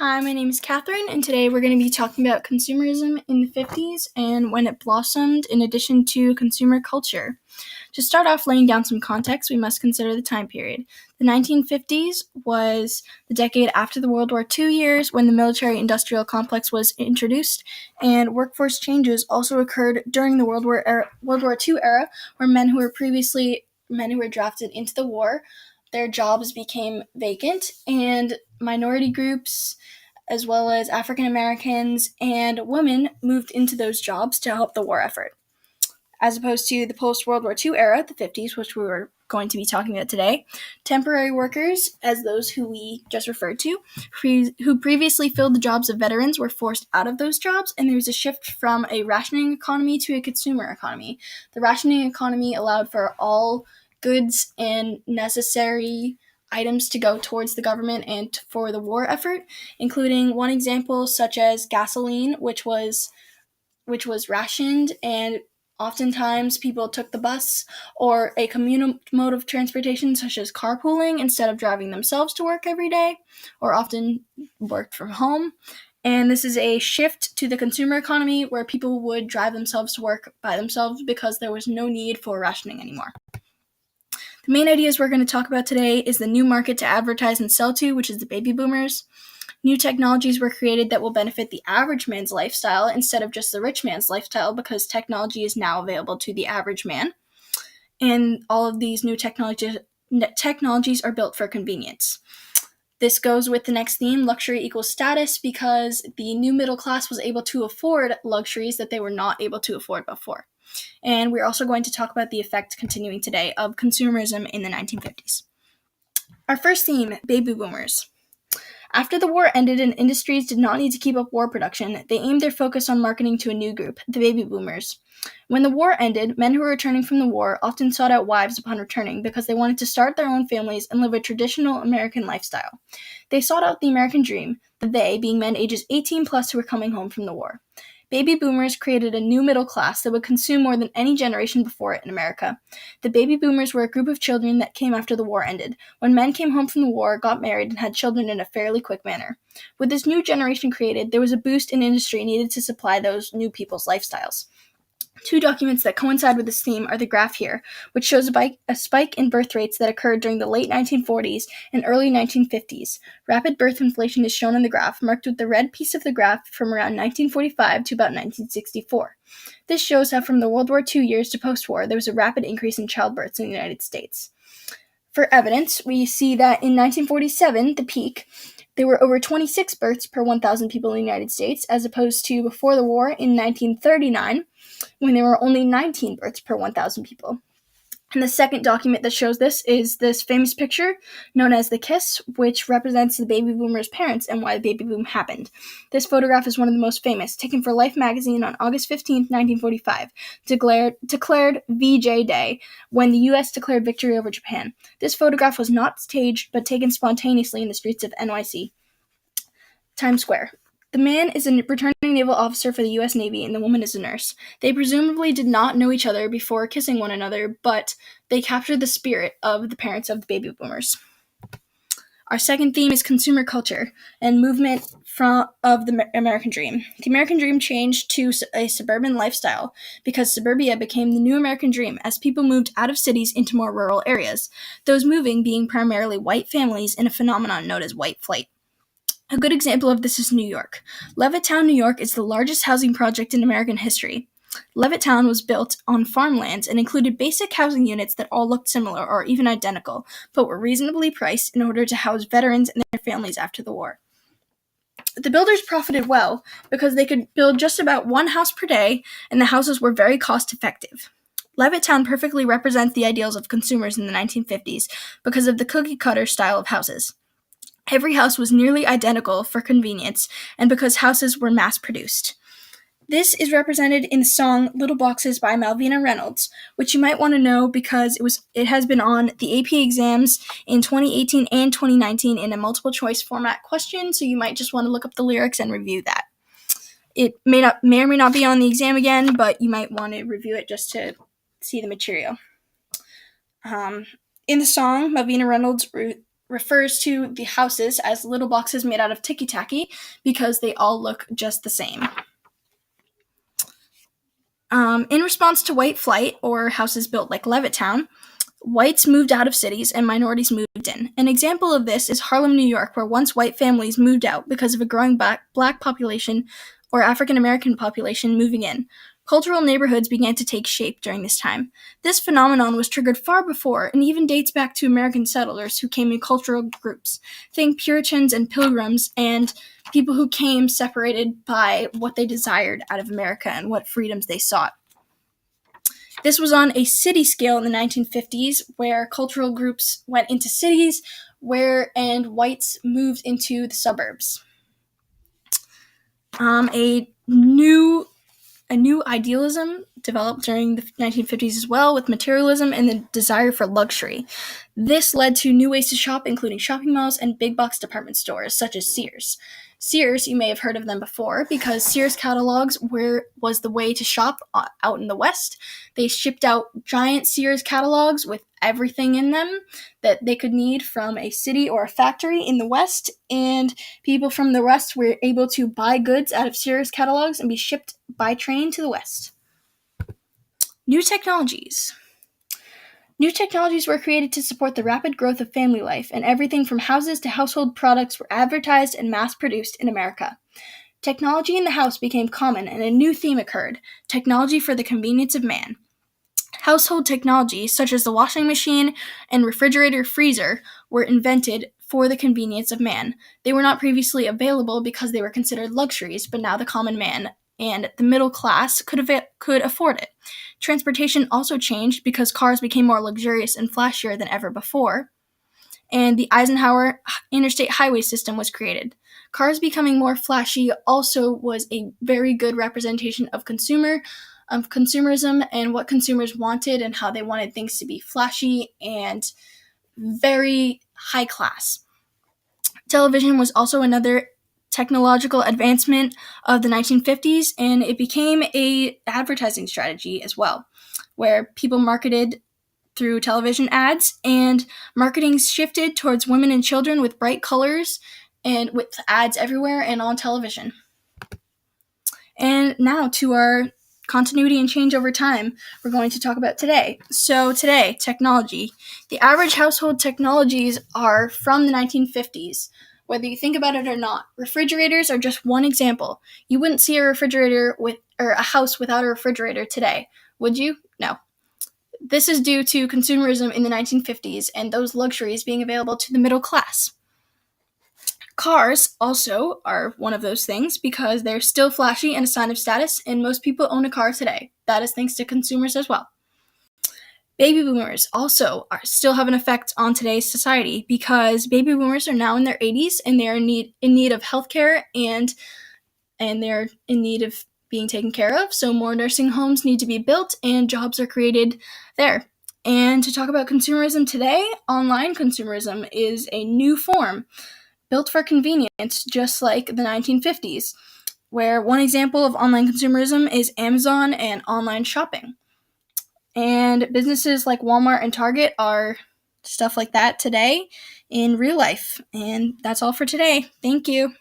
Hi, my name is Katherine, and today we're going to be talking about consumerism in the 50s and when it blossomed in addition to consumer culture. To start off laying down some context, we must consider the time period. The 1950s was the decade after the World War II years when the military-industrial complex was introduced, and workforce changes also occurred during the World War II era, where men who were drafted into the war, their jobs became vacant, and minority groups, as well as African Americans and women, moved into those jobs to help the war effort. As opposed to the post-World War II era, the 50s, which we were going to be talking about today, temporary workers, as those who we just referred to, who previously filled the jobs of veterans, were forced out of those jobs, and there was a shift from a rationing economy to a consumer economy. The rationing economy allowed for all goods and necessary items to go towards the government and for the war effort, including one example such as gasoline, which was rationed, and oftentimes people took the bus or a communal mode of transportation such as carpooling instead of driving themselves to work every day, or often worked from home. And this is a shift to the consumer economy where people would drive themselves to work by themselves because there was no need for rationing anymore. The main ideas we're going to talk about today is the new market to advertise and sell to, which is the baby boomers. New technologies were created that will benefit the average man's lifestyle instead of just the rich man's lifestyle, because technology is now available to the average man. And all of these new technologies are built for convenience. This goes with the next theme, luxury equals status, because the new middle class was able to afford luxuries that they were not able to afford before. And we're also going to talk about the effect, continuing today, of consumerism in the 1950s. Our first theme, baby boomers. After the war ended and industries did not need to keep up war production, they aimed their focus on marketing to a new group, the baby boomers. When the war ended, men who were returning from the war often sought out wives upon returning because they wanted to start their own families and live a traditional American lifestyle. They sought out the American dream, they being men ages 18 plus who were coming home from the war. Baby boomers created a new middle class that would consume more than any generation before it in America. The baby boomers were a group of children that came after the war ended, when men came home from the war, got married, and had children in a fairly quick manner. With this new generation created, there was a boost in industry needed to supply those new people's lifestyles. Two documents that coincide with this theme are the graph here, which shows a spike in birth rates that occurred during the late 1940s and early 1950s. Rapid birth inflation is shown in the graph, marked with the red piece of the graph from around 1945 to about 1964. This shows how from the World War II years to post-war, there was a rapid increase in childbirths in the United States. For evidence, we see that in 1947, the peak, there were over 26 births per 1,000 people in the United States, as opposed to before the war in 1939, when there were only 19 births per 1,000 people. And the second document that shows this is this famous picture known as the Kiss, which represents the baby boomers' parents and why the baby boom happened. This photograph is one of the most famous, taken for Life magazine on August 15, 1945, declared VJ Day, when the U.S. declared victory over Japan. This photograph was not staged, but taken spontaneously in the streets of NYC. Times Square. The man is a returning naval officer for the U.S. Navy, and the woman is a nurse. They presumably did not know each other before kissing one another, but they captured the spirit of the parents of the baby boomers. Our second theme is consumer culture and movement of the American dream. The American dream changed to a suburban lifestyle because suburbia became the new American dream as people moved out of cities into more rural areas, those moving being primarily white families in a phenomenon known as white flight. A good example of this is New York. Levittown, New York is the largest housing project in American history. Levittown was built on farmlands and included basic housing units that all looked similar or even identical, but were reasonably priced in order to house veterans and their families after the war. The builders profited well because they could build just about one house per day, and the houses were very cost-effective. Levittown perfectly represents the ideals of consumers in the 1950s because of the cookie-cutter style of houses. Every house was nearly identical for convenience, and because houses were mass-produced. This is represented in the song Little Boxes by Malvina Reynolds, which you might want to know because it has been on the AP exams in 2018 and 2019 in a multiple-choice format question, so you might just want to look up the lyrics and review that. It may or may not be on the exam again, but you might want to review it just to see the material. In the song, Malvina Reynolds refers to the houses as little boxes made out of ticky-tacky because they all look just the same. In response to white flight, or houses built like Levittown, whites moved out of cities and minorities moved in. An example of this is Harlem, New York, where once white families moved out because of a growing black population or African American population moving in. Cultural neighborhoods began to take shape during this time. This phenomenon was triggered far before and even dates back to American settlers who came in cultural groups. Think Puritans and Pilgrims and people who came separated by what they desired out of America and what freedoms they sought. This was on a city scale in the 1950s, where cultural groups went into cities and whites moved into the suburbs. A new idealism developed during the 1950s as well, with materialism and the desire for luxury. This led to new ways to shop, including shopping malls and big box department stores, such as Sears. Sears, you may have heard of them before, because Sears catalogs was the way to shop out in the West. They shipped out giant Sears catalogs with everything in them that they could need from a city or a factory in the West, and people from the West were able to buy goods out of Sears catalogs and be shipped by train to the West. New technologies. New technologies were created to support the rapid growth of family life, and everything from houses to household products were advertised and mass-produced in America. Technology in the house became common, and a new theme occurred: technology for the convenience of man. Household technologies, such as the washing machine and refrigerator freezer, were invented for the convenience of man. They were not previously available because they were considered luxuries, but now the common man and the middle class could afford it. Transportation also changed because cars became more luxurious and flashier than ever before, and the Eisenhower interstate highway system was created. Cars becoming more flashy also was a very good representation of consumerism and what consumers wanted and how they wanted things to be flashy and very high class. Television was also another technological advancement of the 1950s, and it became an advertising strategy as well, where people marketed through television ads, and marketing shifted towards women and children with bright colors and with ads everywhere and on television. And now to our continuity and change over time, we're going to talk about today. So today, technology. The average household technologies are from the 1950s. Whether you think about it or not, refrigerators are just one example. You wouldn't see a refrigerator or a house without a refrigerator today, would you? No. This is due to consumerism in the 1950s and those luxuries being available to the middle class. Cars also are one of those things because they're still flashy and a sign of status, and most people own a car today. That is thanks to consumers as well. Baby boomers also still have an effect on today's society because baby boomers are now in their 80s and they are in need of healthcare and they're in need of being taken care of. So more nursing homes need to be built and jobs are created there. And to talk about consumerism today, online consumerism is a new form built for convenience, just like the 1950s, where one example of online consumerism is Amazon and online shopping. And businesses like Walmart and Target are stuff like that today in real life. And that's all for today. Thank you.